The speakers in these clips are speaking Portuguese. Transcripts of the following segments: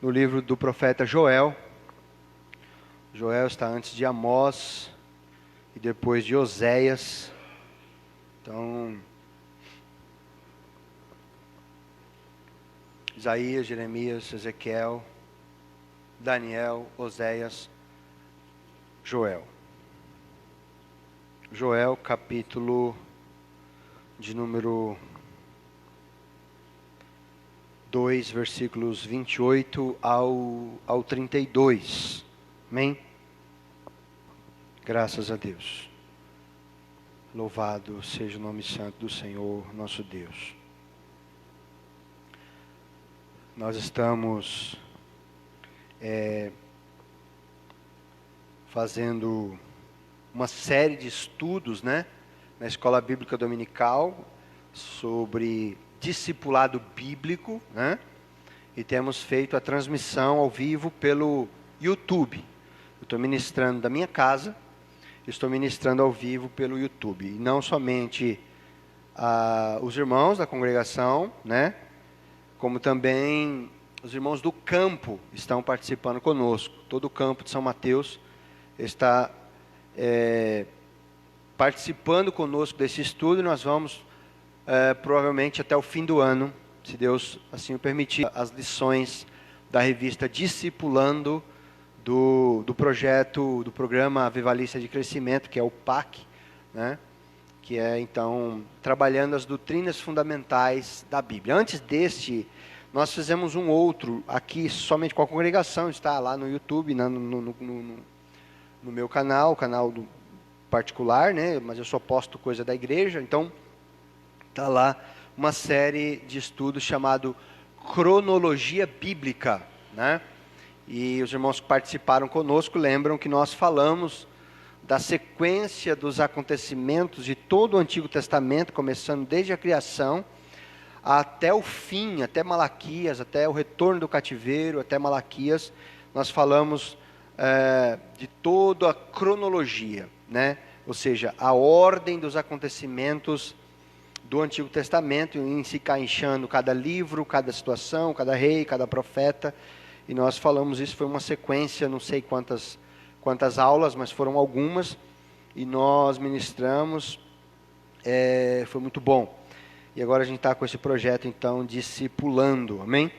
no livro do profeta Joel. Joel está antes de Amós e depois de Oséias. Então, Isaías, Jeremias, Ezequiel, Daniel, Oséias, Joel. Joel, capítulo de número 2, versículos 28 ao 32. Amém? Graças a Deus. Louvado seja o nome santo do Senhor, nosso Deus. Nós estamos fazendo uma série de estudos, na Escola Bíblica Dominical, sobre discipulado bíblico, e temos feito a transmissão ao vivo pelo YouTube. Eu estou ministrando da minha casa, estou ministrando ao vivo pelo YouTube. E não somente os irmãos da congregação, como também os irmãos do campo estão participando conosco. Todo o campo de São Mateus está participando conosco desse estudo, e nós vamos provavelmente até o fim do ano, se Deus assim o permitir, as lições da revista Discipulando do projeto, do programa Avivalista de Crescimento, que é o PAC, que é então trabalhando as doutrinas fundamentais da Bíblia. Antes deste, nós fizemos um outro aqui somente com a congregação, está lá no YouTube, no meu canal, o canal do particular, mas eu só posto coisa da igreja, então está lá uma série de estudos chamado Cronologia Bíblica, E os irmãos que participaram conosco lembram que nós falamos da sequência dos acontecimentos de todo o Antigo Testamento, começando desde a criação até o fim, até Malaquias, até o retorno do cativeiro, até Malaquias. Nós falamos de toda a cronologia, ou seja, a ordem dos acontecimentos do Antigo Testamento, em se encaixando cada livro, cada situação, cada rei, cada profeta. E nós falamos isso, foi uma sequência, não sei quantas aulas, mas foram algumas, e nós ministramos, foi muito bom. E agora a gente está com esse projeto, então, Discipulando, amém?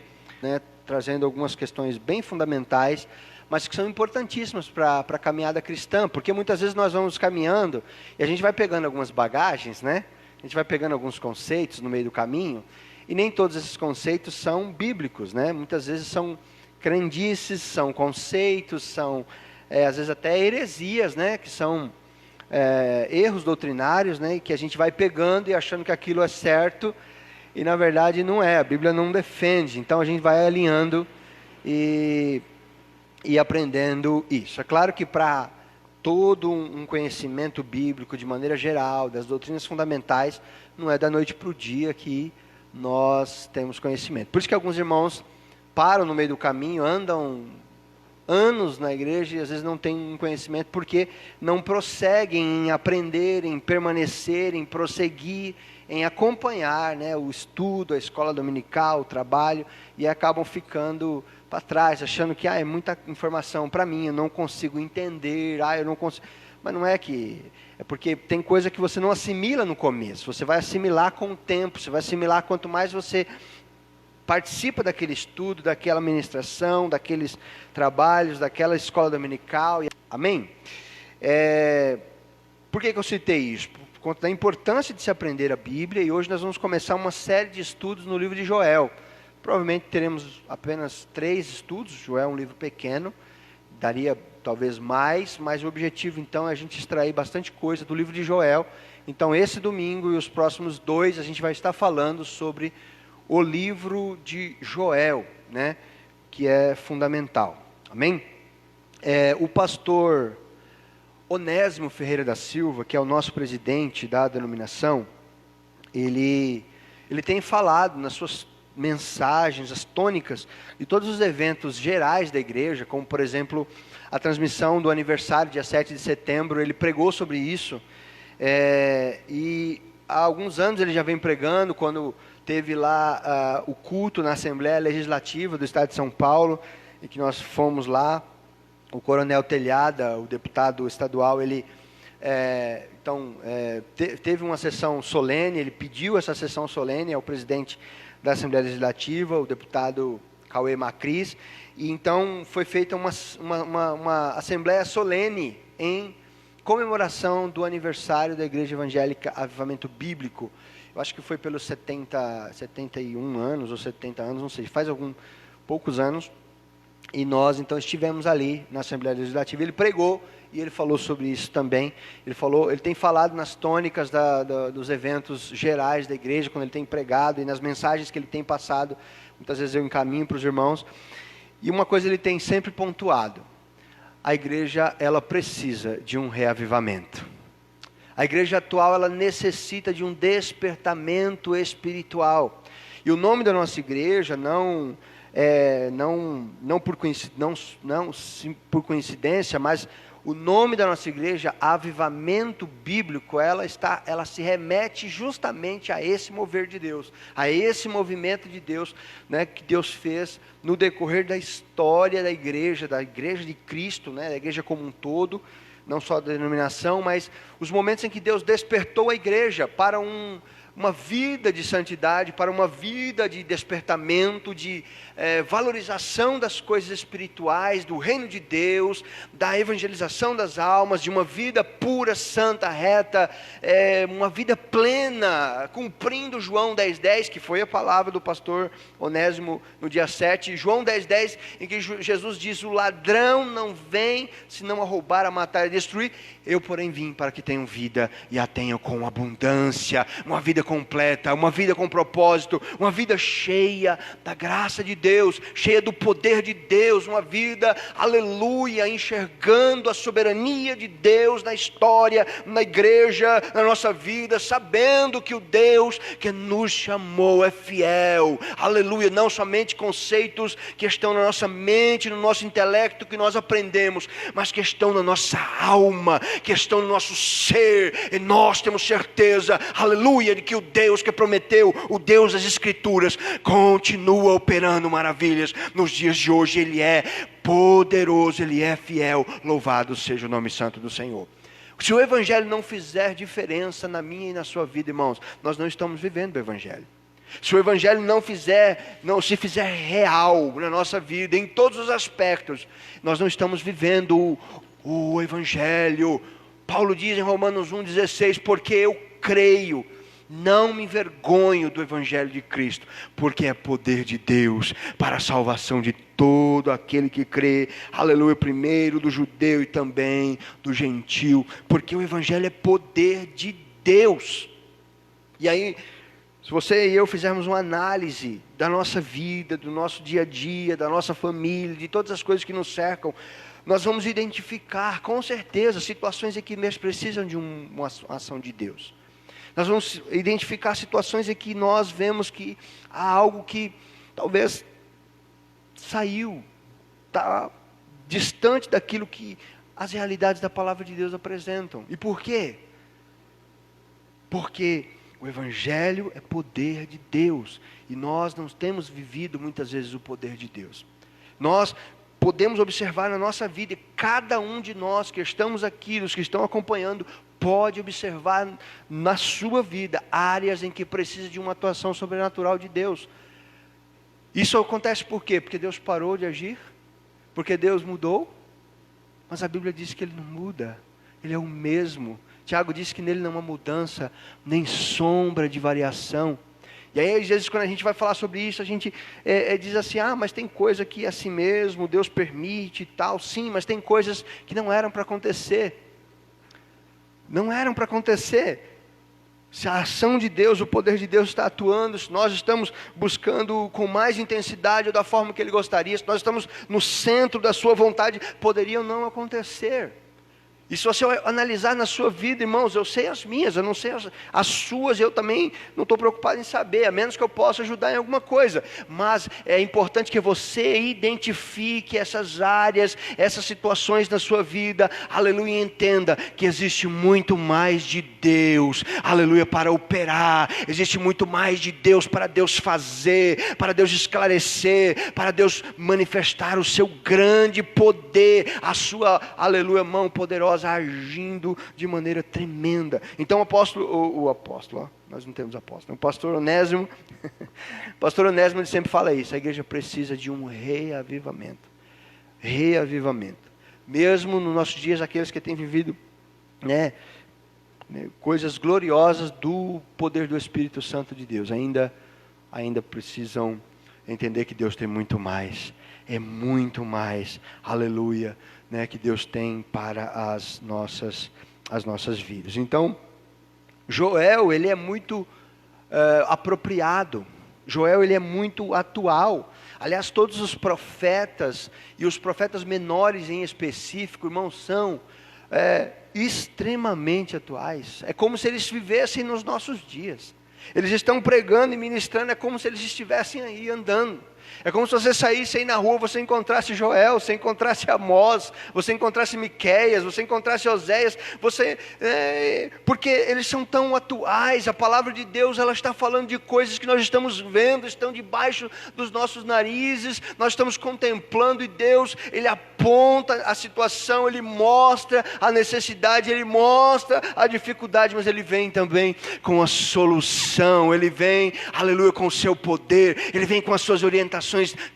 Trazendo algumas questões bem fundamentais, mas que são importantíssimas para a caminhada cristã, porque muitas vezes nós vamos caminhando, e a gente vai pegando algumas bagagens, A gente vai pegando alguns conceitos no meio do caminho, e nem todos esses conceitos são bíblicos, Muitas vezes são crendices, são conceitos, são às vezes até heresias, que são erros doutrinários, e que a gente vai pegando e achando que aquilo é certo, e na verdade não é, a Bíblia não defende. Então a gente vai alinhando e aprendendo isso. É claro que para todo um conhecimento bíblico de maneira geral, das doutrinas fundamentais, não é da noite para o dia que nós temos conhecimento. Por isso que alguns irmãos param no meio do caminho, andam anos na igreja e às vezes não têm um conhecimento porque não prosseguem em aprender, em permanecer, em prosseguir, em acompanhar o estudo, a escola dominical, o trabalho, e acabam ficando para trás, achando que é muita informação para mim, eu não consigo entender, eu não consigo. Mas não é que... É porque tem coisa que você não assimila no começo, você vai assimilar com o tempo, você vai assimilar quanto mais você participa daquele estudo, daquela ministração, daqueles trabalhos, daquela escola dominical. Amém? Por que eu citei isso? Por conta da importância de se aprender a Bíblia, e hoje nós vamos começar uma série de estudos no livro de Joel. Provavelmente teremos apenas 3 estudos, Joel é um livro pequeno, daria talvez mais, mas o objetivo então é a gente extrair bastante coisa do livro de Joel. Então esse domingo e os próximos 2 a gente vai estar falando sobre o livro de Joel, que é fundamental. Amém? O pastor Onésimo Ferreira da Silva, que é o nosso presidente da denominação, ele tem falado nas suas mensagens, as tônicas de todos os eventos gerais da igreja, como por exemplo a transmissão do aniversário, dia 7 de setembro, ele pregou sobre isso, e há alguns anos ele já vem pregando, quando teve lá o culto na Assembleia Legislativa do Estado de São Paulo, e que nós fomos lá. O Coronel Telhada, o deputado estadual, ele teve uma sessão solene, ele pediu essa sessão solene ao presidente da Assembleia Legislativa, o deputado Cauê Macris, e então foi feita uma assembleia solene em comemoração do aniversário da Igreja Evangélica Avivamento Bíblico. Eu acho que foi pelos 71 anos ou 70 anos, não sei, faz poucos anos. E nós, então, estivemos ali na Assembleia Legislativa. Ele pregou e ele falou sobre isso também. Ele tem falado nas tônicas dos eventos gerais da igreja, quando ele tem pregado, e nas mensagens que ele tem passado. Muitas vezes eu encaminho para os irmãos. E uma coisa ele tem sempre pontuado: a igreja, ela precisa de um reavivamento. A igreja atual, ela necessita de um despertamento espiritual. E o nome da nossa igreja não por coincidência, mas o nome da nossa igreja, Avivamento Bíblico, ela se remete justamente a esse mover de Deus, a esse movimento de Deus, né, que Deus fez no decorrer da história da igreja de Cristo, né, da igreja como um todo, não só da denominação, mas os momentos em que Deus despertou a igreja para uma vida de santidade, para uma vida de despertamento, de valorização das coisas espirituais, do reino de Deus, da evangelização das almas, de uma vida pura, santa, reta, uma vida plena, cumprindo João 10:10, que foi a palavra do pastor Onésimo no dia 7, João 10:10, em que Jesus diz: o ladrão não vem senão a roubar, a matar e a destruir, eu porém vim para que tenham vida e a tenham com abundância, uma vida completa, uma vida com propósito, uma vida cheia da graça de Deus, cheia do poder de Deus, uma vida, aleluia, enxergando a soberania de Deus na história, na igreja, na nossa vida, sabendo que o Deus que nos chamou é fiel, aleluia, não somente conceitos que estão na nossa mente, no nosso intelecto, que nós aprendemos, mas que estão na nossa alma, que estão no nosso ser, e nós temos certeza, aleluia, de que o Deus que prometeu, o Deus das Escrituras, continua operando maravilhas nos dias de hoje. Ele é poderoso, Ele é fiel, louvado seja o nome santo do Senhor. Se o Evangelho não fizer diferença na minha e na sua vida, irmãos, nós não estamos vivendo o Evangelho. Se o Evangelho não se fizer real na nossa vida, em todos os aspectos, nós não estamos vivendo o Evangelho. Paulo diz em Romanos 1,16, porque eu creio, não me envergonho do Evangelho de Cristo, porque é poder de Deus para a salvação de todo aquele que crê, aleluia, primeiro do judeu e também do gentil, porque o Evangelho é poder de Deus. E aí, se você e eu fizermos uma análise da nossa vida, do nosso dia a dia, da nossa família, de todas as coisas que nos cercam, nós vamos identificar com certeza situações em que nós precisam de uma ação de Deus. Nós vamos identificar situações em que nós vemos que há algo que talvez saiu, está distante daquilo que as realidades da palavra de Deus apresentam. E por quê? Porque o Evangelho é poder de Deus, e nós não temos vivido muitas vezes o poder de Deus. Nós podemos observar na nossa vida, e cada um de nós que estamos aqui, os que estão acompanhando, pode observar na sua vida áreas em que precisa de uma atuação sobrenatural de Deus. Isso acontece por quê? Porque Deus parou de agir? Porque Deus mudou? Mas a Bíblia diz que Ele não muda, Ele é o mesmo. Tiago diz que nele não há mudança, nem sombra de variação. E aí, às vezes, quando a gente vai falar sobre isso, a gente diz assim, mas tem coisa que é assim mesmo, Deus permite e tal. Sim, mas tem coisas que não eram para acontecer. Não eram para acontecer. Se a ação de Deus, o poder de Deus está atuando, se nós estamos buscando com mais intensidade ou da forma que Ele gostaria, se nós estamos no centro da sua vontade, poderiam não acontecer. E se você analisar na sua vida, irmãos, eu sei as minhas, eu não sei as suas, eu também não estou preocupado em saber, a menos que eu possa ajudar em alguma coisa. Mas é importante que você identifique essas áreas, essas situações na sua vida, aleluia, e entenda que existe muito mais de Deus, aleluia, para operar, existe muito mais de Deus para Deus fazer, para Deus esclarecer, para Deus manifestar o seu grande poder, a sua, aleluia, mão poderosa, agindo de maneira tremenda. Então o apóstolo, nós não temos apóstolo, o pastor Onésimo, pastor Onésimo, ele sempre fala isso, a igreja precisa de um reavivamento, mesmo nos nossos dias, aqueles que têm vivido, coisas gloriosas do poder do Espírito Santo de Deus, ainda precisam entender que Deus tem muito mais, é muito mais, aleluia, que Deus tem para as nossas vidas. Então, Joel, ele é muito apropriado, Joel, ele é muito atual. Aliás, todos os profetas, e os profetas menores em específico, irmãos, são extremamente atuais. É como se eles vivessem nos nossos dias. Eles estão pregando e ministrando, é como se eles estivessem aí andando. É como se você saísse aí na rua, você encontrasse Joel, você encontrasse Amós, você encontrasse Miqueias, você encontrasse Oséias, porque eles são tão atuais. A palavra de Deus, ela está falando de coisas que nós estamos vendo, estão debaixo dos nossos narizes, nós estamos contemplando, e Deus, Ele aponta a situação, Ele mostra a necessidade, Ele mostra a dificuldade, mas Ele vem também com a solução, Ele vem, aleluia, com o seu poder, Ele vem com as suas orientações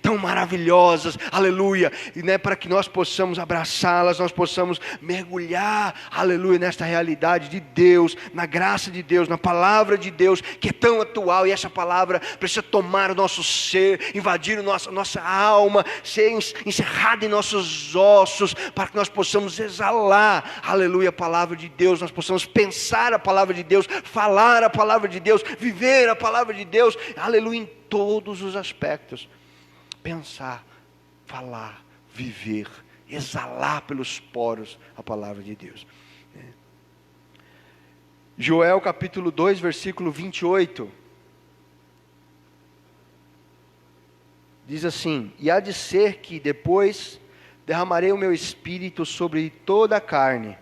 tão maravilhosas, aleluia, e para que nós possamos abraçá-las, nós possamos mergulhar, aleluia, nesta realidade de Deus, na graça de Deus, na palavra de Deus, que é tão atual, e essa palavra precisa tomar o nosso ser, invadir nossa alma, ser encerrada em nossos ossos, para que nós possamos exalar, aleluia, a palavra de Deus, nós possamos pensar a palavra de Deus, falar a palavra de Deus, viver a palavra de Deus, aleluia, em todos os aspectos. Pensar, falar, viver, exalar pelos poros a palavra de Deus. Joel capítulo 2, versículo 28. Diz assim: e há de ser que depois derramarei o meu espírito sobre toda a carne,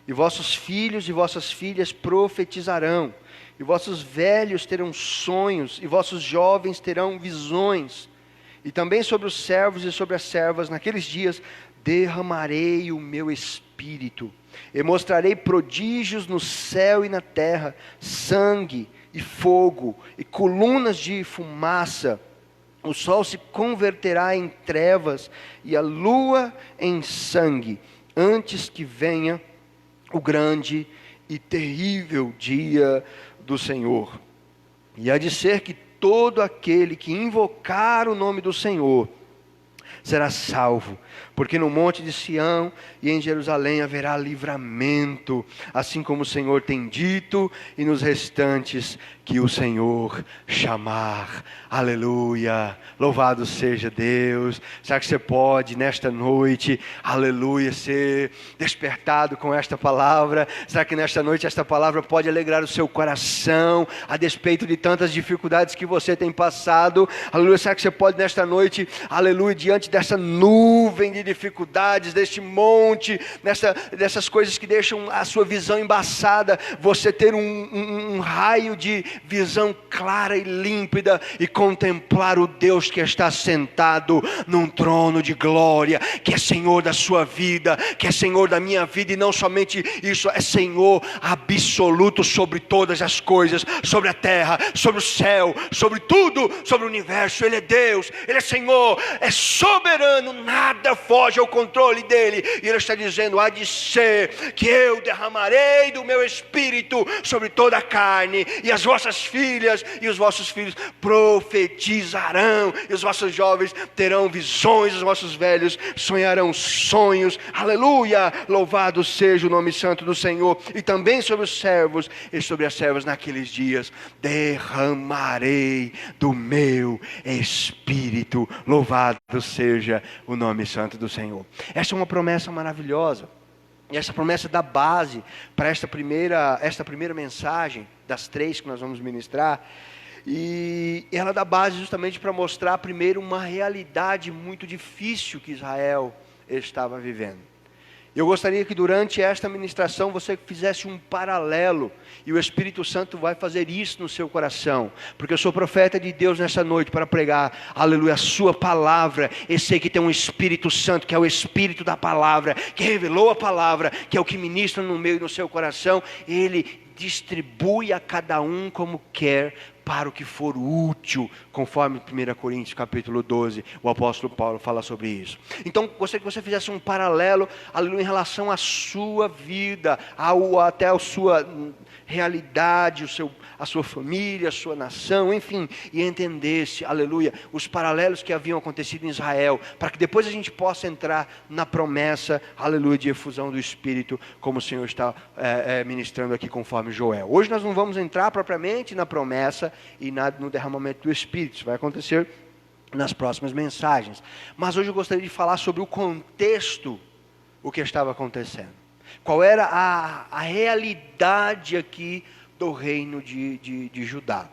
e vossos filhos e vossas filhas profetizarão, e vossos velhos terão sonhos, e vossos jovens terão visões. E também sobre os servos e sobre as servas, naqueles dias, derramarei o meu espírito, e mostrarei prodígios no céu e na terra, sangue e fogo, e colunas de fumaça. O sol se converterá em trevas, e a lua em sangue, antes que venha o grande e terrível dia do Senhor. E há de ser que todo aquele que invocar o nome do Senhor será salvo, porque no monte de Sião e em Jerusalém haverá livramento, assim como o Senhor tem dito, e nos restantes que o Senhor chamar. Aleluia, louvado seja Deus. Será que você pode nesta noite, aleluia, ser despertado com esta palavra? Será que nesta noite esta palavra pode alegrar o seu coração, a despeito de tantas dificuldades que você tem passado? Aleluia, será que você pode nesta noite, aleluia, diante dessa nuvem de dificuldades, deste monte, dessas coisas que deixam a sua visão embaçada, você ter um raio de visão clara e límpida, e contemplar o Deus que está sentado num trono de glória, que é Senhor da sua vida, que é Senhor da minha vida, e não somente isso, é Senhor absoluto sobre todas as coisas, sobre a terra, sobre o céu, sobre tudo, sobre o universo. Ele é Deus, Ele é Senhor, é soberano, nada foge ao controle dEle, e Ele está dizendo: há de ser que eu derramarei do meu espírito sobre toda a carne, e as vossas filhas e os vossos filhos profetizarão, e os vossos jovens terão visões, os vossos velhos sonharão sonhos. Aleluia, louvado seja o nome santo do Senhor. E também sobre os servos e sobre as servas naqueles dias derramarei do meu espírito. Louvado seja o nome santo do Senhor. Essa é uma promessa maravilhosa. E essa promessa dá base para esta primeira mensagem, das 3 que nós vamos ministrar. E ela dá base justamente para mostrar primeiro uma realidade muito difícil que Israel estava vivendo. Eu gostaria que durante esta ministração você fizesse um paralelo, e o Espírito Santo vai fazer isso no seu coração, porque eu sou profeta de Deus nessa noite para pregar, aleluia, a sua palavra. Eu sei que tem um Espírito Santo, que é o Espírito da palavra, que revelou a palavra, que é o que ministra no meio do seu coração. Ele distribui a cada um como quer, para o que for útil, conforme 1 Coríntios capítulo 12, o apóstolo Paulo fala sobre isso. Então, gostaria que você fizesse um paralelo, aleluia, em relação à sua vida, até a sua realidade, a sua família, a sua nação, enfim, e entendesse, aleluia, os paralelos que haviam acontecido em Israel, para que depois a gente possa entrar na promessa, aleluia, de efusão do Espírito, como o Senhor está ministrando aqui conforme Joel. Hoje nós não vamos entrar propriamente na promessa e no derramamento do Espírito, isso vai acontecer nas próximas mensagens, mas hoje eu gostaria de falar sobre o contexto, o que estava acontecendo. Qual era a realidade aqui do reino de Judá?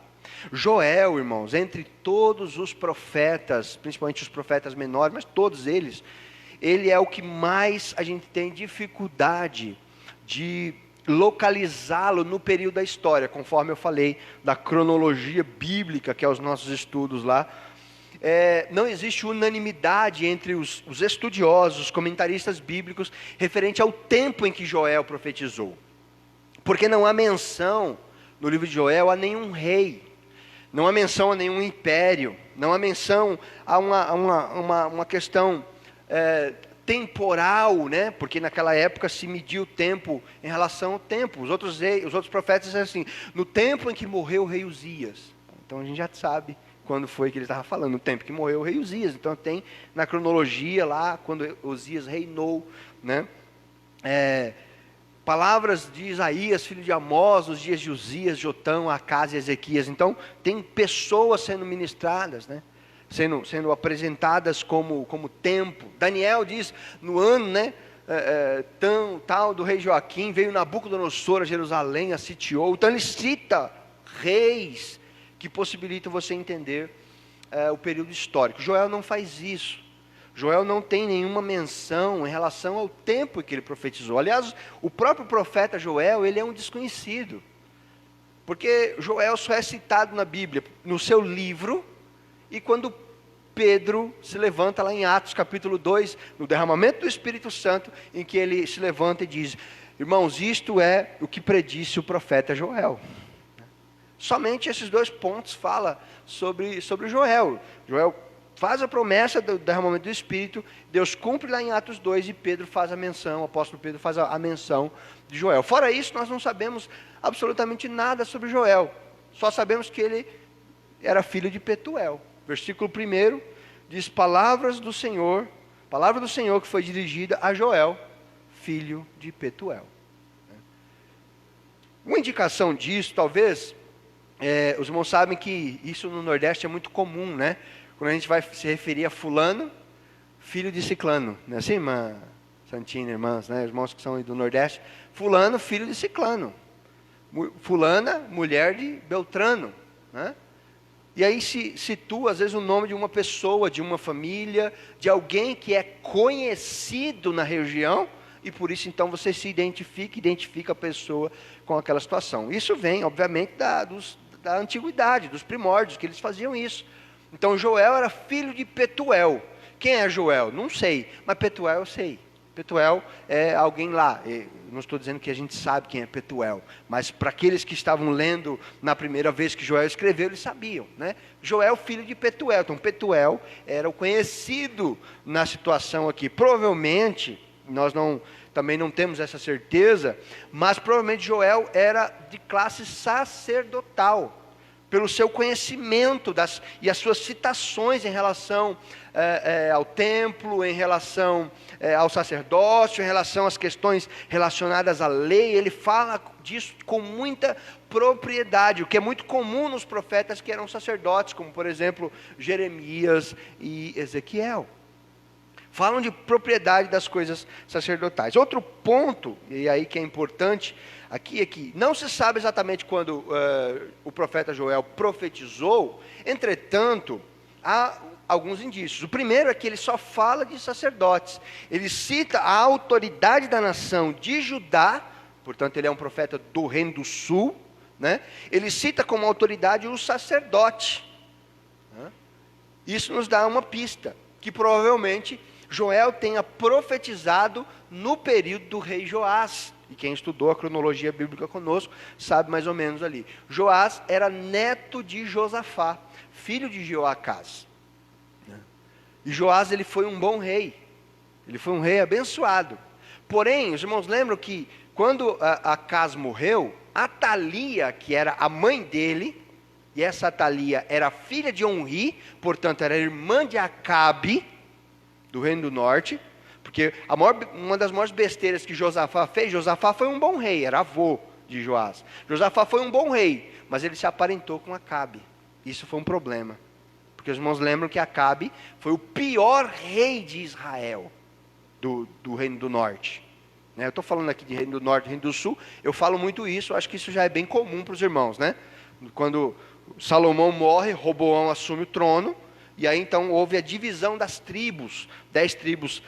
Joel, irmãos, entre todos os profetas, principalmente os profetas menores, mas todos eles, ele é o que mais a gente tem dificuldade de localizá-lo no período da história, conforme eu falei da cronologia bíblica, que é os nossos estudos lá. Não existe unanimidade entre os estudiosos, os comentaristas bíblicos, referente ao tempo em que Joel profetizou. Porque não há menção no livro de Joel a nenhum rei, não há menção a nenhum império, não há menção a uma questão temporal, né? Porque naquela época se media o tempo em relação ao tempo. Os outros profetas disseram assim, no tempo em que morreu o rei Uzias. Então a gente já sabe quando foi que ele estava falando, no tempo que morreu o rei Uzias. Então tem na cronologia lá, quando Uzias reinou, né? Palavras de Isaías, filho de Amós, nos dias de Uzias, Jotão, Acás e Ezequias. Então tem pessoas sendo ministradas, né? Sendo apresentadas como tempo. Daniel diz, no ano, né, tal do rei Joaquim, veio Nabucodonosor a Jerusalém, a sitiou. Então ele cita reis que possibilitam você entender o período histórico. Joel não faz isso. Joel não tem nenhuma menção em relação ao tempo que ele profetizou. Aliás, o próprio profeta Joel, ele é um desconhecido. Porque Joel só é citado na Bíblia, no seu livro, e quando Pedro se levanta lá em Atos capítulo 2, no derramamento do Espírito Santo, em que ele se levanta e diz, irmãos, isto é o que predisse o profeta Joel. Somente esses 2 pontos fala sobre Joel. Joel faz a promessa do derramamento do Espírito, Deus cumpre lá em Atos 2 e Pedro faz a menção, o apóstolo Pedro faz a menção de Joel. Fora isso, nós não sabemos absolutamente nada sobre Joel. Só sabemos que ele era filho de Petuel. Versículo 1 diz, palavra do Senhor que foi dirigida a Joel, filho de Petuel. Uma indicação disso, talvez, os irmãos sabem que isso no Nordeste é muito comum, né? Quando a gente vai se referir a fulano, filho de ciclano, não é assim, irmã Santina, irmãs, né? Irmãos que são do Nordeste, fulano, filho de ciclano, fulana, mulher de Beltrano, né? E aí se situa, às vezes, o nome de uma pessoa, de uma família, de alguém que é conhecido na região, e por isso, então, você se identifica a pessoa com aquela situação. Isso vem, obviamente, da antiguidade, dos primórdios, que eles faziam isso. Então, Joel era filho de Petuel. Quem é Joel? Não sei, mas Petuel eu sei. Petuel é alguém lá. Eu não estou dizendo que a gente sabe quem é Petuel, mas para aqueles que estavam lendo na primeira vez que Joel escreveu, eles sabiam, né? Joel, filho de Petuel. Então, Petuel era o conhecido na situação aqui. Provavelmente, nós também não temos essa certeza, mas provavelmente Joel era de classe sacerdotal, pelo seu conhecimento e as suas citações em relação ao templo, em relação ao sacerdócio, em relação às questões relacionadas à lei. Ele fala disso com muita propriedade, o que é muito comum nos profetas que eram sacerdotes, como por exemplo Jeremias e Ezequiel. Falam de propriedade das coisas sacerdotais. Outro ponto, e aí que é importante, aqui é que não se sabe exatamente quando o profeta Joel profetizou, entretanto, há alguns indícios. O primeiro é que ele só fala de sacerdotes. Ele cita a autoridade da nação de Judá, portanto ele é um profeta do Reino do Sul, né? Ele cita como autoridade o sacerdote. Né? Isso nos dá uma pista, que provavelmente Joel tenha profetizado no período do rei Joás. E quem estudou a cronologia bíblica conosco sabe mais ou menos ali. Joás era neto de Josafá, filho de Jeoacás. E Joás, ele foi um bom rei. Ele foi um rei abençoado. Porém, os irmãos lembram que quando Acás morreu, Atalia, que era a mãe dele, e essa Atalia era filha de Onri, portanto era irmã de Acabe, do Reino do Norte, porque uma das maiores besteiras que Josafá fez, Josafá foi um bom rei, era avô de Joás. Josafá foi um bom rei, mas ele se aparentou com Acabe. Isso foi um problema, porque os irmãos lembram que Acabe foi o pior rei de Israel, do Reino do Norte. Eu estou falando aqui de Reino do Norte e Reino do Sul, eu falo muito isso, acho que isso já é bem comum para os irmãos, né? Quando Salomão morre, Roboão assume o trono, e aí então houve a divisão das tribos. 10 tribos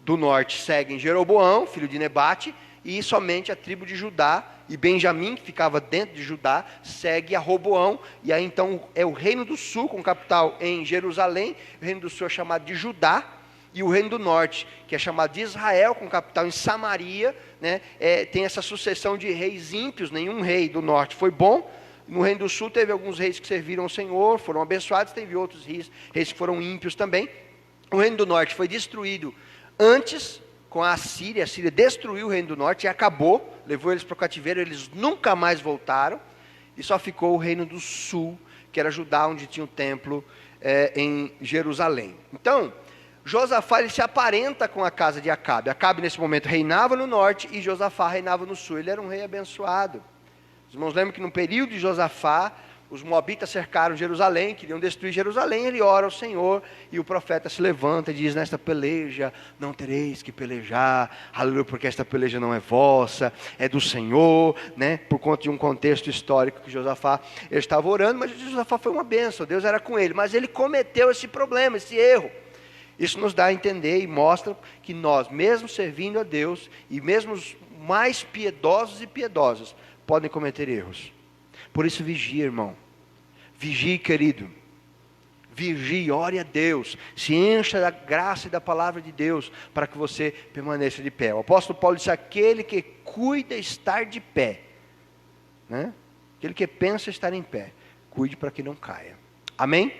do norte seguem Jeroboão, filho de Nebate, e somente a tribo de Judá e Benjamim, que ficava dentro de Judá, segue a Roboão. E aí então é o Reino do Sul, com capital em Jerusalém. O Reino do Sul é chamado de Judá. E o Reino do Norte, que é chamado de Israel, com capital em Samaria, né, tem essa sucessão de reis ímpios. Nenhum rei do norte foi bom. No Reino do Sul teve alguns reis que serviram ao Senhor, foram abençoados, teve outros reis que foram ímpios também. O Reino do Norte foi destruído antes com a Assíria destruiu o Reino do Norte e acabou, levou eles para o cativeiro, eles nunca mais voltaram, e só ficou o Reino do Sul, que era Judá, onde tinha o templo em Jerusalém. Então, Josafá ele se aparenta com a casa de Acabe. Acabe nesse momento reinava no norte e Josafá reinava no sul. Ele era um rei abençoado. Os irmãos lembram que no período de Josafá, os moabitas cercaram Jerusalém, queriam destruir Jerusalém. Ele ora ao Senhor e o profeta se levanta e diz: nesta peleja não tereis que pelejar, aleluia, porque esta peleja não é vossa, é do Senhor, né? Por conta de um contexto histórico que Josafá estava orando, mas Josafá foi uma bênção, Deus era com ele, mas ele cometeu esse problema, esse erro. Isso nos dá a entender e mostra que nós, mesmo servindo a Deus, e mesmo os mais piedosos e piedosas, podem cometer erros. Por isso vigie, irmão. Vigie, querido. Vigie, ore a Deus. Se encha da graça e da palavra de Deus, para que você permaneça de pé. O apóstolo Paulo disse: aquele que cuida estar de pé, né? Aquele que pensa estar em pé, cuide para que não caia. Amém?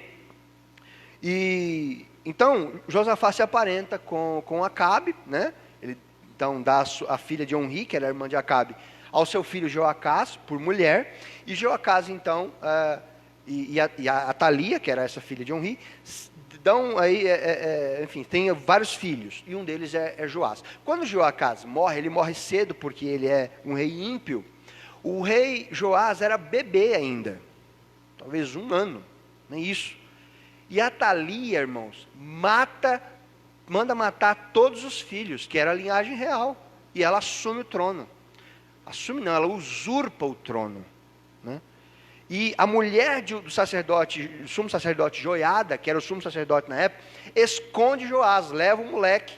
E então Josafá se aparenta com Acabe, né? Ele então dá a filha de Onri, que era a irmã de Acabe, ao seu filho Jeoacás, por mulher. E Jeoacás então e a Atalia, que era essa filha de Onri, dão aí, enfim, tem vários filhos, e um deles é Joás. Quando Jeoacás morre, ele morre cedo porque ele é um rei ímpio. O rei Joás era bebê ainda, talvez 1 ano, nem isso. E a Atalia, irmãos, manda matar todos os filhos, que era a linhagem real, e ela assume o trono. Assume não, ela usurpa o trono, né? E a mulher do sacerdote, o sumo sacerdote Joiada, que era o sumo sacerdote na época, esconde Joás, leva o moleque,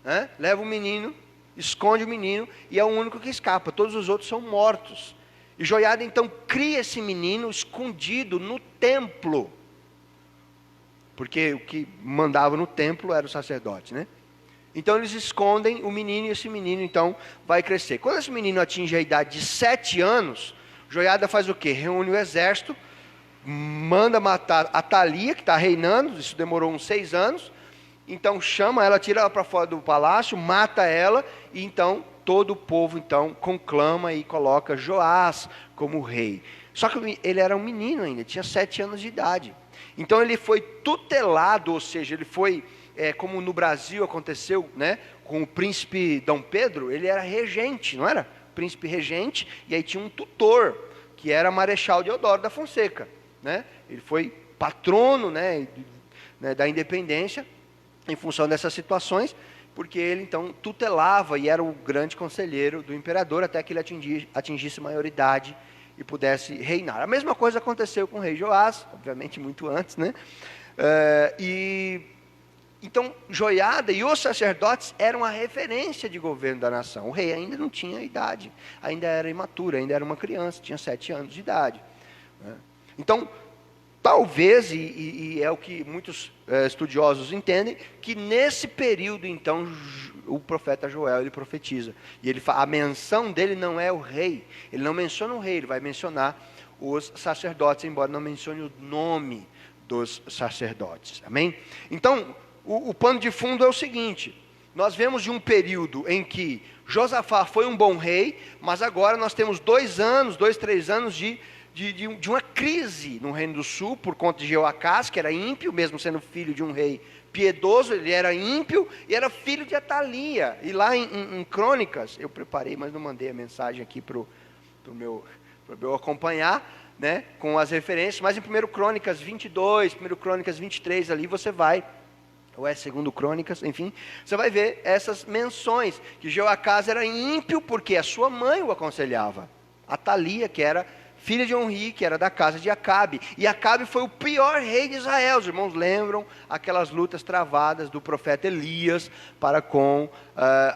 né? Leva o menino, esconde o menino, e é o único que escapa, todos os outros são mortos. E Joiada então cria esse menino escondido no templo, porque o que mandava no templo era o sacerdote, né? Então eles escondem o menino, e esse menino então vai crescer. Quando esse menino atinge a idade de 7 anos, Joiada faz o quê? Reúne o exército, manda matar a Atalia, que está reinando, isso demorou uns 6 anos, então chama ela, tira ela para fora do palácio, mata ela, e então todo o povo então conclama e coloca Joás como rei. Só que ele era um menino ainda, tinha 7 anos de idade. Então ele foi tutelado, ou seja, ele foi, como no Brasil aconteceu, né, com o príncipe Dom Pedro, ele era regente, não era? Príncipe regente, e aí tinha um tutor, que era Marechal Deodoro da Fonseca, né? Ele foi patrono, né, da independência, em função dessas situações, porque ele então tutelava e era o grande conselheiro do imperador até que ele atingisse maioridade e pudesse reinar. A mesma coisa aconteceu com o rei Joás, obviamente muito antes, né? Então, Joiada e os sacerdotes eram a referência de governo da nação. O rei ainda não tinha idade, ainda era imaturo, ainda era uma criança, tinha 7 anos de idade, né? Então, talvez, e é o que muitos estudiosos entendem, que nesse período, então, o profeta Joel, ele profetiza. E a menção dele não é o rei, ele não menciona o rei, ele vai mencionar os sacerdotes, embora não mencione o nome dos sacerdotes. Amém? Então, o pano de fundo é o seguinte: nós vemos de um período em que Josafá foi um bom rei, mas agora nós temos 2, 3 anos de uma crise no Reino do Sul, por conta de Jeoacás, que era ímpio, mesmo sendo filho de um rei piedoso, ele era ímpio, e era filho de Atalia. E lá em Crônicas, eu preparei, mas não mandei a mensagem aqui para eu acompanhar, né, com as referências, mas em 1 Crônicas 22, 1 Crônicas 23, ali você vai, ou é 2 Crônicas, enfim, você vai ver essas menções, que Jeoacás era ímpio porque a sua mãe o aconselhava, Atalia, que era filha de Onri, que era da casa de Acabe, e Acabe foi o pior rei de Israel. Os irmãos lembram aquelas lutas travadas do profeta Elias para com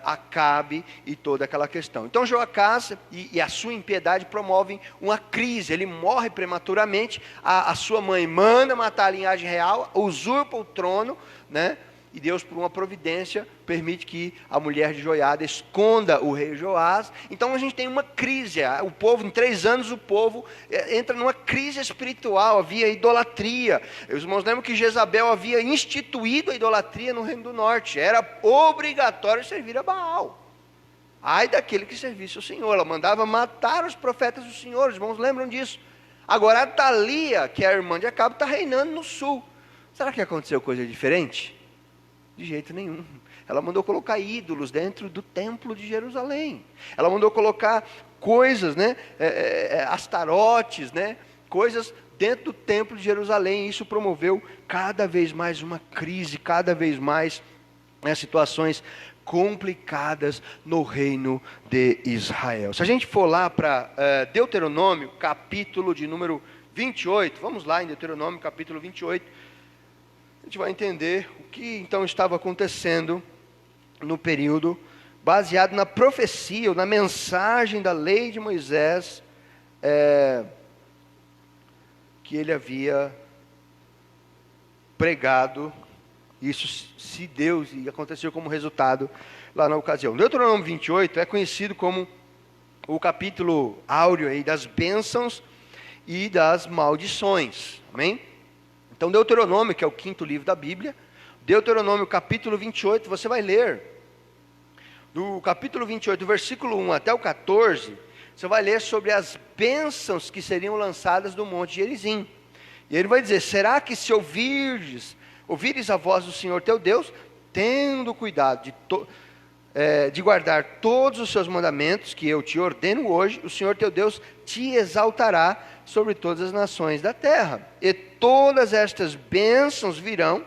Acabe e toda aquela questão. Então Joacás e a sua impiedade promovem uma crise, ele morre prematuramente, a sua mãe manda matar a linhagem real, usurpa o trono, né? E Deus, por uma providência, permite que a mulher de Joiada esconda o rei Joás. Então a gente tem uma crise. O povo, em 3 anos, o povo entra numa crise espiritual. Havia idolatria. Os irmãos lembram que Jezabel havia instituído a idolatria no Reino do Norte. Era obrigatório servir a Baal. Ai daquele que servisse o Senhor. Ela mandava matar os profetas do Senhor. Os irmãos lembram disso. Agora Atalia, que é a irmã de Acabe, está reinando no sul. Será que aconteceu coisa diferente? De jeito nenhum. Ela mandou colocar ídolos dentro do templo de Jerusalém. Ela mandou colocar coisas, né, astarotes, né, coisas dentro do templo de Jerusalém. Isso promoveu cada vez mais uma crise, cada vez mais situações complicadas no reino de Israel. Se a gente for lá para Deuteronômio, capítulo de número 28, vamos lá em Deuteronômio, capítulo 28, a gente vai entender o que então estava acontecendo no período, baseado na profecia, ou na mensagem da lei de Moisés, que ele havia pregado. Isso se deu e aconteceu como resultado lá na ocasião. Deuteronômio 28 é conhecido como o capítulo áureo aí das bênçãos e das maldições. Amém? Então, Deuteronômio, que é o 5º livro da Bíblia, Deuteronômio capítulo 28, você vai ler, do capítulo 28, do versículo 1 até o 14, você vai ler sobre as bênçãos que seriam lançadas do monte Gerizim. E ele vai dizer: será que se ouvires a voz do Senhor teu Deus, tendo cuidado de guardar todos os seus mandamentos que eu te ordeno hoje, o Senhor teu Deus te exaltará sobre todas as nações da terra, e todas estas bênçãos virão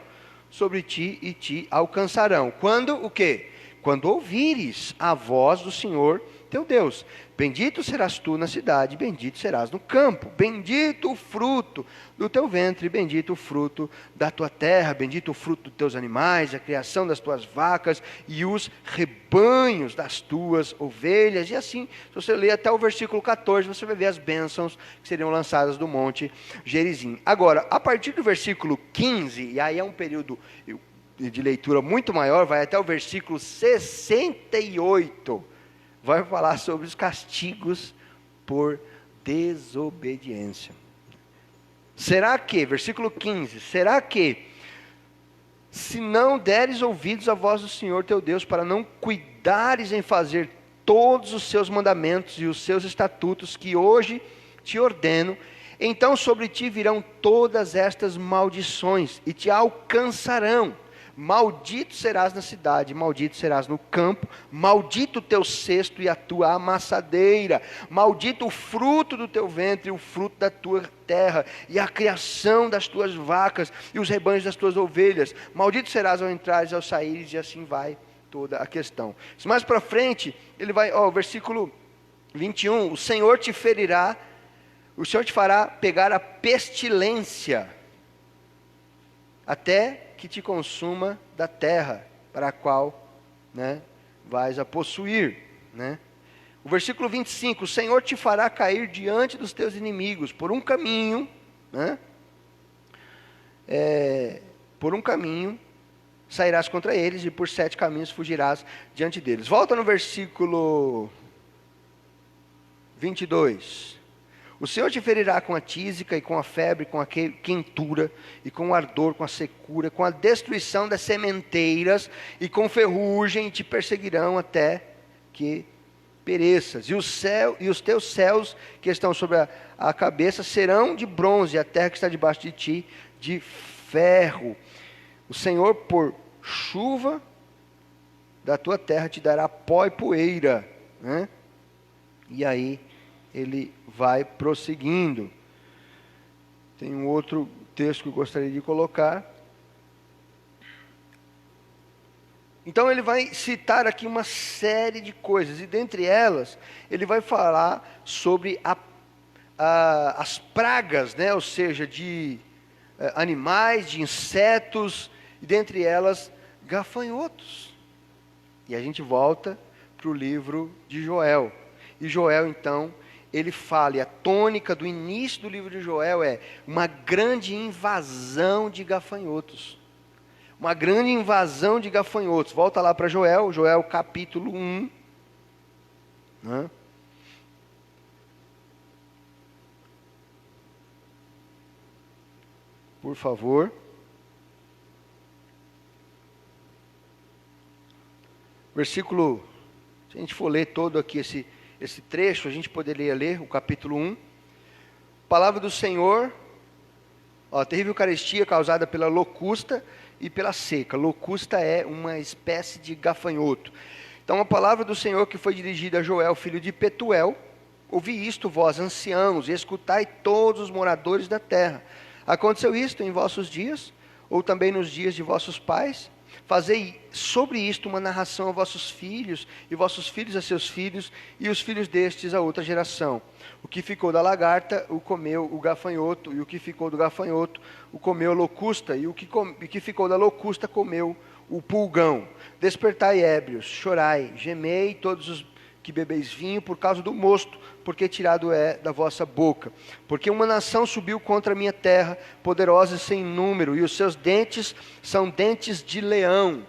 sobre ti e te alcançarão. Quando o quê? Quando ouvires a voz do Senhor teu Deus. Bendito serás tu na cidade, bendito serás no campo. Bendito o fruto do teu ventre, bendito o fruto da tua terra, bendito o fruto dos teus animais, a criação das tuas vacas e os rebanhos das tuas ovelhas. E assim, se você ler até o versículo 14, você vai ver as bênçãos que seriam lançadas do monte Gerizim. Agora, a partir do versículo 15, e aí é um período de leitura muito maior, vai até o versículo 68, vai falar sobre os castigos por desobediência. Será que, versículo 15, será que, se não deres ouvidos à voz do Senhor teu Deus, para não cuidares em fazer todos os seus mandamentos e os seus estatutos que hoje te ordeno, então sobre ti virão todas estas maldições e te alcançarão, Maldito serás na cidade, maldito serás no campo, maldito o teu cesto e a tua amassadeira, maldito o fruto do teu ventre, o fruto da tua terra, e a criação das tuas vacas, e os rebanhos das tuas ovelhas. Maldito serás ao entrares e ao saíres, e assim vai toda a questão. Mais para frente, ele vai, versículo 21, o Senhor te ferirá, o Senhor te fará pegar a pestilência, até que te consuma da terra, para a qual, vais a possuir, O versículo 25, o Senhor te fará cair diante dos teus inimigos, por um caminho, por um caminho sairás contra eles, e por 7 caminhos fugirás diante deles. Volta no versículo 22. O Senhor te ferirá com a tísica, e com a febre, com a quentura, e com o ardor, com a secura, com a destruição das sementeiras, e com ferrugem, e te perseguirão até que pereças. E os teus céus que estão sobre a cabeça serão de bronze, e a terra que está debaixo de ti de ferro. O Senhor, por chuva da tua terra, te dará pó e poeira. E aí ele vai prosseguindo. Tem um outro texto que eu gostaria de colocar. Então ele vai citar aqui uma série de coisas, e dentre elas, ele vai falar sobre as pragas, ou seja, de animais, de insetos, e dentre elas, gafanhotos. E a gente volta para o livro de Joel. E Joel, então, ele fala, e a tônica do início do livro de Joel é uma grande invasão de gafanhotos. Uma grande invasão de gafanhotos. Volta lá para Joel capítulo 1. Por favor. Versículo, se a gente for ler todo aqui esse trecho, a gente poderia ler o capítulo 1. Palavra do Senhor, terrível carestia causada pela locusta e pela seca. Locusta é uma espécie de gafanhoto. Então a palavra do Senhor que foi dirigida a Joel, filho de Petuel: ouvi isto, vós anciãos, e escutai todos os moradores da terra. Aconteceu isto em vossos dias, ou também nos dias de vossos pais? Fazei sobre isto uma narração a vossos filhos, e vossos filhos a seus filhos, e os filhos destes a outra geração. O que ficou da lagarta, o comeu o gafanhoto, e o que ficou do gafanhoto, o comeu a locusta, e o que ficou da locusta, comeu o pulgão. Despertai ébrios, chorai, gemei todos os que bebeis vinho por causa do mosto, porque tirado é da vossa boca. Porque uma nação subiu contra a minha terra, poderosa e sem número, e os seus dentes são dentes de leão,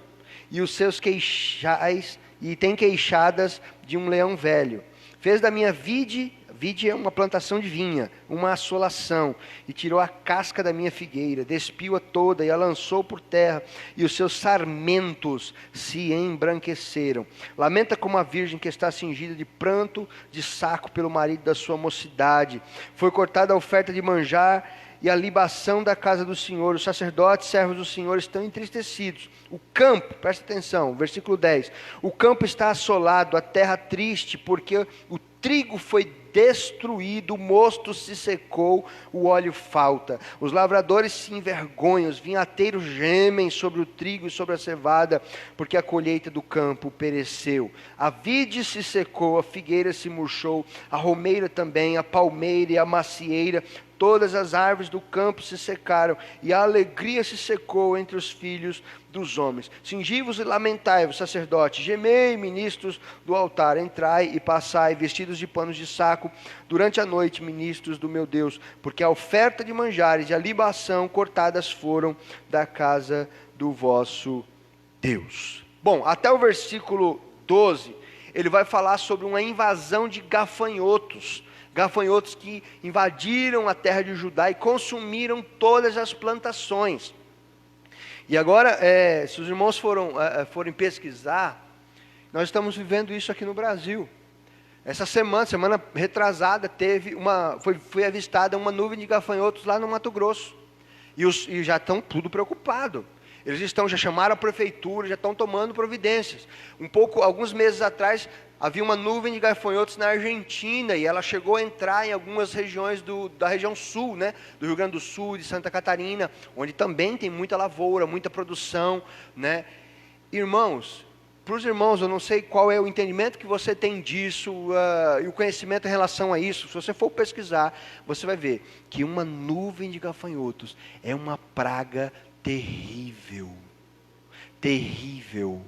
e os seus queixais, e tem queixadas de um leão velho. Fez da minha vide é uma plantação de vinha, uma assolação, e tirou a casca da minha figueira, despiu-a toda e a lançou por terra, e os seus sarmentos se embranqueceram. Lamenta como a virgem que está cingida de pranto de saco pelo marido da sua mocidade. Foi cortada a oferta de manjar e a libação da casa do Senhor. Os sacerdotes, servos do Senhor, estão entristecidos. O campo, presta atenção, versículo 10. O campo está assolado, a terra triste, porque o trigo foi destruído, o mosto se secou, o óleo falta. Os lavradores se envergonham, os vinhateiros gemem sobre o trigo e sobre a cevada, porque a colheita do campo pereceu. A vide se secou, a figueira se murchou, a romeira também, a palmeira e a macieira, todas as árvores do campo se secaram, e a alegria se secou entre os filhos dos homens. Cingi-vos e lamentai-vos, sacerdotes, gemei, ministros do altar, entrai e passai, vestidos de panos de saco, durante a noite, ministros do meu Deus, porque a oferta de manjares e a libação cortadas foram da casa do vosso Deus. Bom, até o versículo 12, ele vai falar sobre uma invasão de gafanhotos que invadiram a terra de Judá e consumiram todas as plantações. E agora, se os irmãos forem pesquisar, nós estamos vivendo isso aqui no Brasil. Essa semana retrasada, foi avistada uma nuvem de gafanhotos lá no Mato Grosso. E já estão tudo preocupados. Eles já chamaram a prefeitura, já estão tomando providências. Alguns meses atrás, havia uma nuvem de gafanhotos na Argentina, e ela chegou a entrar em algumas regiões da região sul, né? Do Rio Grande do Sul, de Santa Catarina, onde também tem muita lavoura, muita produção, né? Irmãos, para os irmãos, eu não sei qual é o entendimento que você tem disso, e o conhecimento em relação a isso. Se você for pesquisar, você vai ver que uma nuvem de gafanhotos é uma praga terrível, terrível.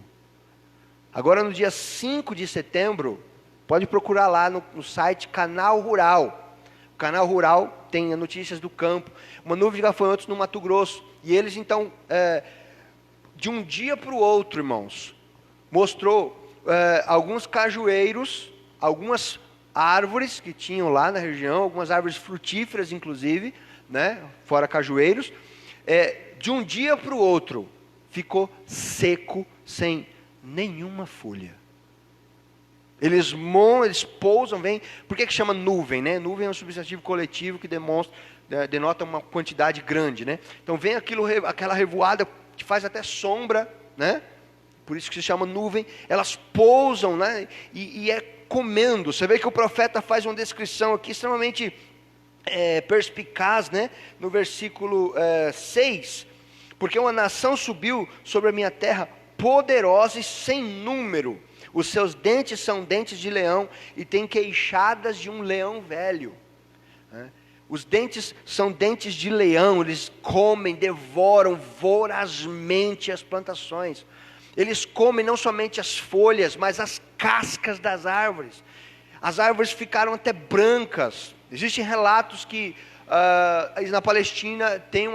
Agora no dia 5 de setembro, pode procurar lá no site Canal Rural. O Canal Rural tem notícias do campo. Uma nuvem de gafanhotos no Mato Grosso. E eles então, de um dia para o outro, irmãos, mostrou alguns cajueiros, algumas árvores que tinham lá na região, algumas árvores frutíferas inclusive, né, fora cajueiros, de um dia para o outro, ficou seco, sem nenhuma folha. Eles pousam, vêm. Por que chama nuvem, né? Nuvem é um substantivo coletivo que denota uma quantidade grande, né? Então vem aquela revoada que faz até sombra, né? Por isso que se chama nuvem. Elas pousam, né? E é comendo. Você vê que o profeta faz uma descrição aqui extremamente perspicaz, né? No versículo 6, porque uma nação subiu sobre a minha terra, poderosa e sem número, os seus dentes são dentes de leão, e tem queixadas de um leão velho. Os dentes são dentes de leão, eles comem, devoram vorazmente as plantações. Eles comem não somente as folhas, mas as cascas das árvores. As árvores ficaram até brancas. Existem relatos que na Palestina tem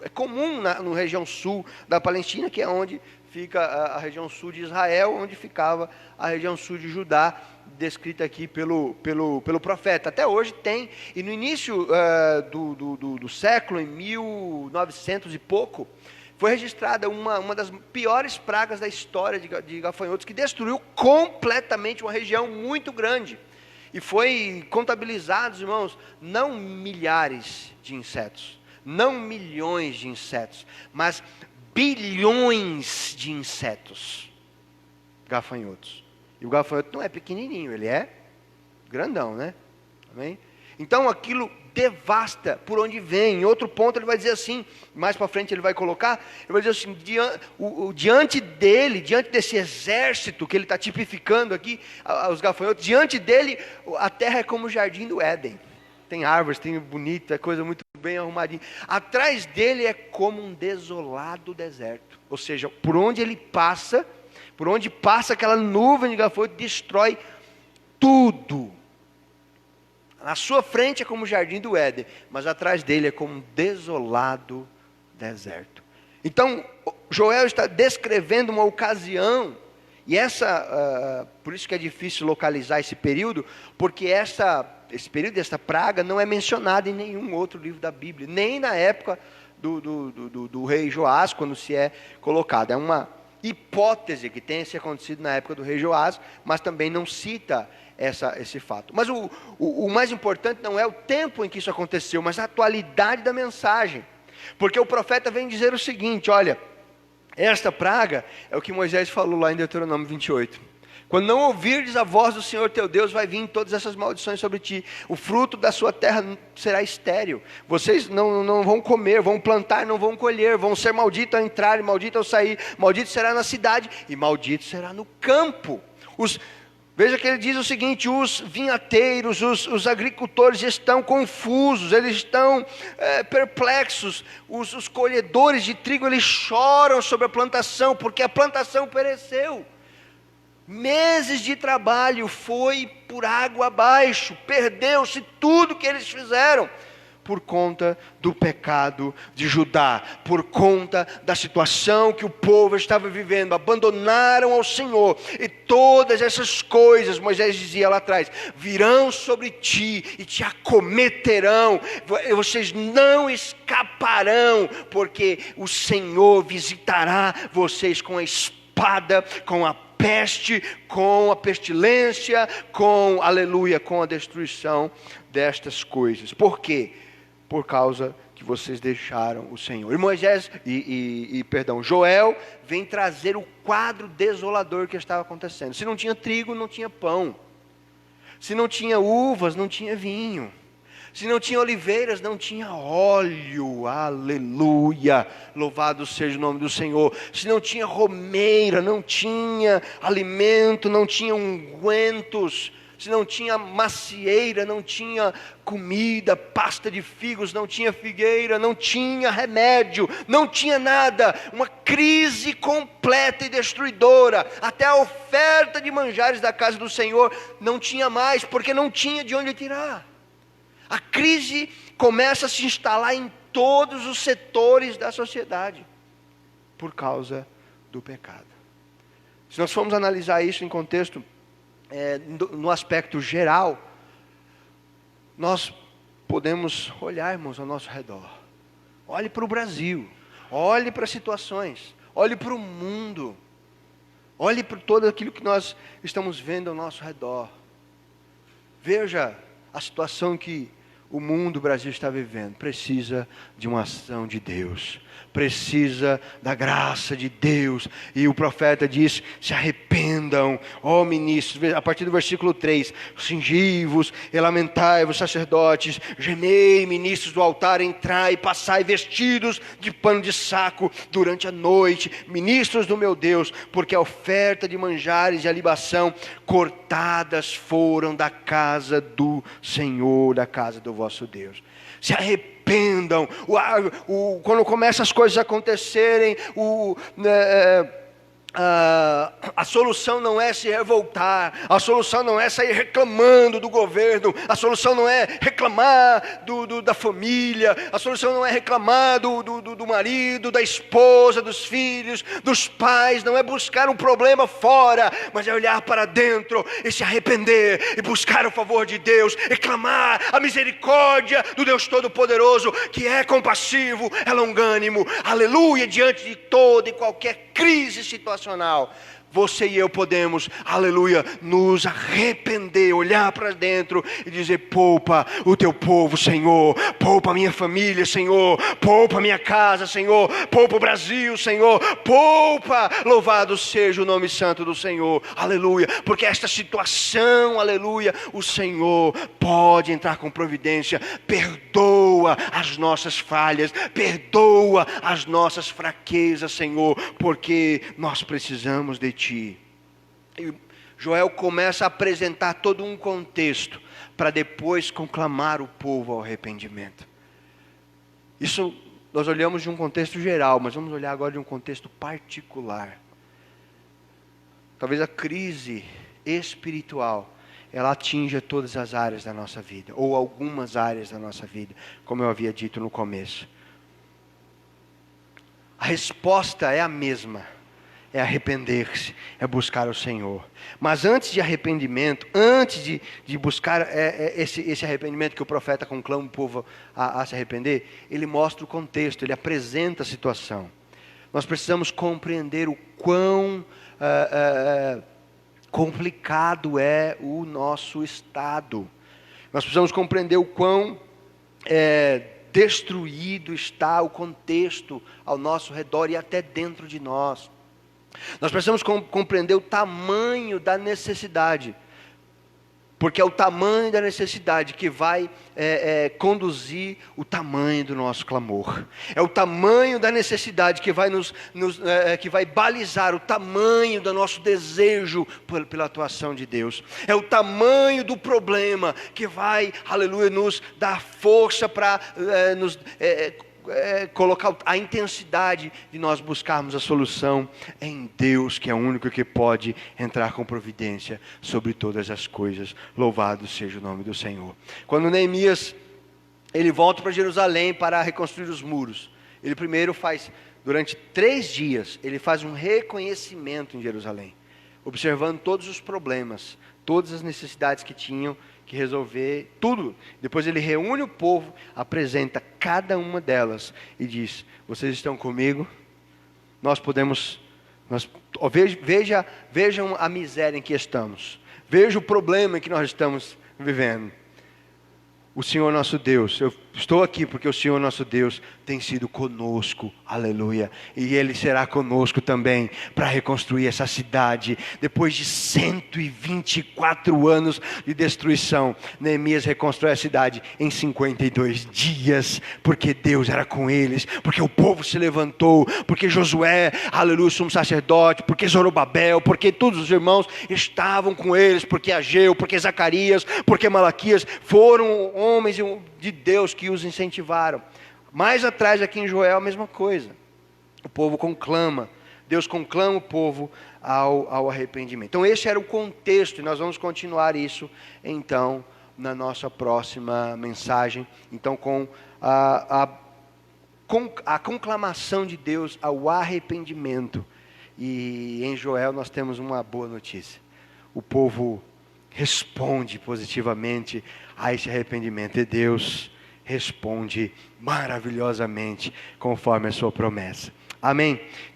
é comum na região sul da Palestina, que é onde fica a região sul de Israel, onde ficava a região sul de Judá, descrita aqui pelo profeta. Até hoje tem, e no início do século, em 1900 e pouco, foi registrada uma das piores pragas da história de gafanhotos, que destruiu completamente uma região muito grande. E foi contabilizados, irmãos, não milhares de insetos, não milhões de insetos, mas bilhões de insetos, gafanhotos. E o gafanhoto não é pequenininho, ele é grandão, né? Amém? Então aquilo devasta por onde vem. Em outro ponto ele vai dizer assim, mais para frente ele vai colocar, ele vai dizer assim, diante desse exército que ele está tipificando aqui, os gafanhotos, diante dele a terra é como o jardim do Éden. Tem árvores, tem bonito, é coisa muito bem arrumadinha. Atrás dele é como um desolado deserto. Ou seja, por onde passa aquela nuvem de gafanhoto, destrói tudo. Na sua frente é como o jardim do Éden, mas atrás dele é como um desolado deserto. Então, Joel está descrevendo uma ocasião, e por isso que é difícil localizar esse período, porque esse período dessa praga não é mencionado em nenhum outro livro da Bíblia, nem na época do rei Joás, quando se é colocado. É uma hipótese que tenha se acontecido na época do rei Joás, mas também não cita esse fato. Mas o mais importante não é o tempo em que isso aconteceu, mas a atualidade da mensagem. Porque o profeta vem dizer o seguinte, olha, esta praga é o que Moisés falou lá em Deuteronômio 28. Quando não ouvirdes a voz do Senhor teu Deus, vai vir todas essas maldições sobre ti. O fruto da sua terra será estéril. Vocês não vão comer, vão plantar, não vão colher. Vão ser malditos ao entrar e malditos ao sair. Maldito será na cidade e maldito será no campo. Veja que ele diz o seguinte, os vinhateiros, os agricultores estão confusos, eles estão perplexos. Os colhedores de trigo, eles choram sobre a plantação, porque a plantação pereceu. Meses de trabalho foi por água abaixo, perdeu-se tudo que eles fizeram, por conta do pecado de Judá, por conta da situação que o povo estava vivendo, abandonaram ao Senhor, e todas essas coisas, Moisés dizia lá atrás, virão sobre ti e te acometerão, vocês não escaparão, porque o Senhor visitará vocês com a espada, com a peste, com a pestilência, com a destruição destas coisas. Por quê? Por causa que vocês deixaram o Senhor. E Moisés, Joel vem trazer o quadro desolador que estava acontecendo. Se não tinha trigo, não tinha pão. Se não tinha uvas, não tinha vinho. Se não tinha oliveiras, não tinha óleo. Aleluia! Louvado seja o nome do Senhor. Se não tinha romeira, não tinha alimento, não tinha ungüentos. Se não tinha macieira, não tinha comida, pasta de figos, não tinha figueira, não tinha remédio, não tinha nada. Uma crise completa e destruidora. Até a oferta de manjares da casa do Senhor não tinha mais, porque não tinha de onde tirar. A crise começa a se instalar em todos os setores da sociedade, por causa do pecado. Se nós formos analisar isso em contexto, no aspecto geral, nós podemos olhar, irmãos, ao nosso redor. Olhe para o Brasil, olhe para as situações, olhe para o mundo, olhe para tudo aquilo que nós estamos vendo ao nosso redor. Veja a situação que o mundo, o Brasil está vivendo. Precisa de uma ação de Deus, precisa da graça de Deus. E o profeta diz: se arrependam, ó ministros, a partir do versículo 3, cingivos e lamentai-vos, sacerdotes, gemei, ministros do altar, entrai, passai vestidos de pano de saco durante a noite, ministros do meu Deus, porque a oferta de manjares e a libação cortadas foram da casa do Senhor, da casa do vosso Deus. Se arrependam. Quando começam as coisas a acontecerem, a solução não é se revoltar, a solução não é sair reclamando do governo, a solução não é reclamar da família, a solução não é reclamar do marido, da esposa, dos filhos, dos pais, não é buscar um problema fora, mas é olhar para dentro e se arrepender e buscar o favor de Deus e clamar a misericórdia do Deus Todo-Poderoso, que é compassivo, é longânimo, aleluia, diante de toda e qualquer crise situacional. Você e eu podemos, aleluia, nos arrepender, olhar para dentro e dizer: poupa o teu povo, Senhor, poupa a minha família, Senhor, poupa a minha casa, Senhor, poupa o Brasil, Senhor, poupa, louvado seja o nome santo do Senhor, aleluia, porque esta situação, aleluia, o Senhor pode entrar com providência. Perdoa as nossas falhas, perdoa as nossas fraquezas, Senhor, porque nós precisamos de Ti. E Joel começa a apresentar todo um contexto para depois conclamar o povo ao arrependimento. Isso nós olhamos de um contexto geral, mas vamos olhar agora de um contexto particular. Talvez a crise espiritual ela atinja todas as áreas da nossa vida, ou algumas áreas da nossa vida, como eu havia dito no começo. A resposta é a mesma. É arrepender-se, é buscar o Senhor. Mas antes de arrependimento, antes de buscar esse arrependimento que o profeta conclama o povo a se arrepender, ele mostra o contexto, ele apresenta a situação. Nós precisamos compreender o quão complicado é o nosso estado. Nós precisamos compreender o quão destruído está o contexto ao nosso redor e até dentro de nós. Nós precisamos compreender o tamanho da necessidade, porque é o tamanho da necessidade que vai conduzir o tamanho do nosso clamor. É o tamanho da necessidade que vai que vai balizar o tamanho do nosso desejo pela atuação de Deus. É o tamanho do problema que vai, aleluia, nos dar força para colocar a intensidade de nós buscarmos a solução em Deus, que é o único que pode entrar com providência sobre todas as coisas. Louvado seja o nome do Senhor. Quando Neemias ele volta para Jerusalém para reconstruir os muros, ele primeiro faz, durante 3 dias, ele faz um reconhecimento em Jerusalém, observando todos os problemas, todas as necessidades que tinham que resolver, tudo. Depois ele reúne o povo, apresenta cada uma delas e diz: vocês estão comigo? Vejam a miséria em que estamos, vejam o problema em que nós estamos vivendo. O Senhor nosso Deus, Estou aqui porque o Senhor nosso Deus tem sido conosco, aleluia, e Ele será conosco também para reconstruir essa cidade. Depois de 124 anos de destruição, Neemias reconstrói a cidade em 52 dias, porque Deus era com eles, porque o povo se levantou, porque Josué, aleluia, sumo sacerdote, porque Zorobabel, porque todos os irmãos estavam com eles, porque Ageu, porque Zacarias, porque Malaquias, foram homens de Deus que os incentivaram. Mais atrás aqui em Joel a mesma coisa, o povo conclama, Deus conclama o povo ao arrependimento. Então esse era o contexto, e nós vamos continuar isso então na nossa próxima mensagem, então com a conclamação de Deus ao arrependimento. E em Joel nós temos uma boa notícia, o povo responde positivamente a esse arrependimento, e Deus responde maravilhosamente conforme a sua promessa. Amém?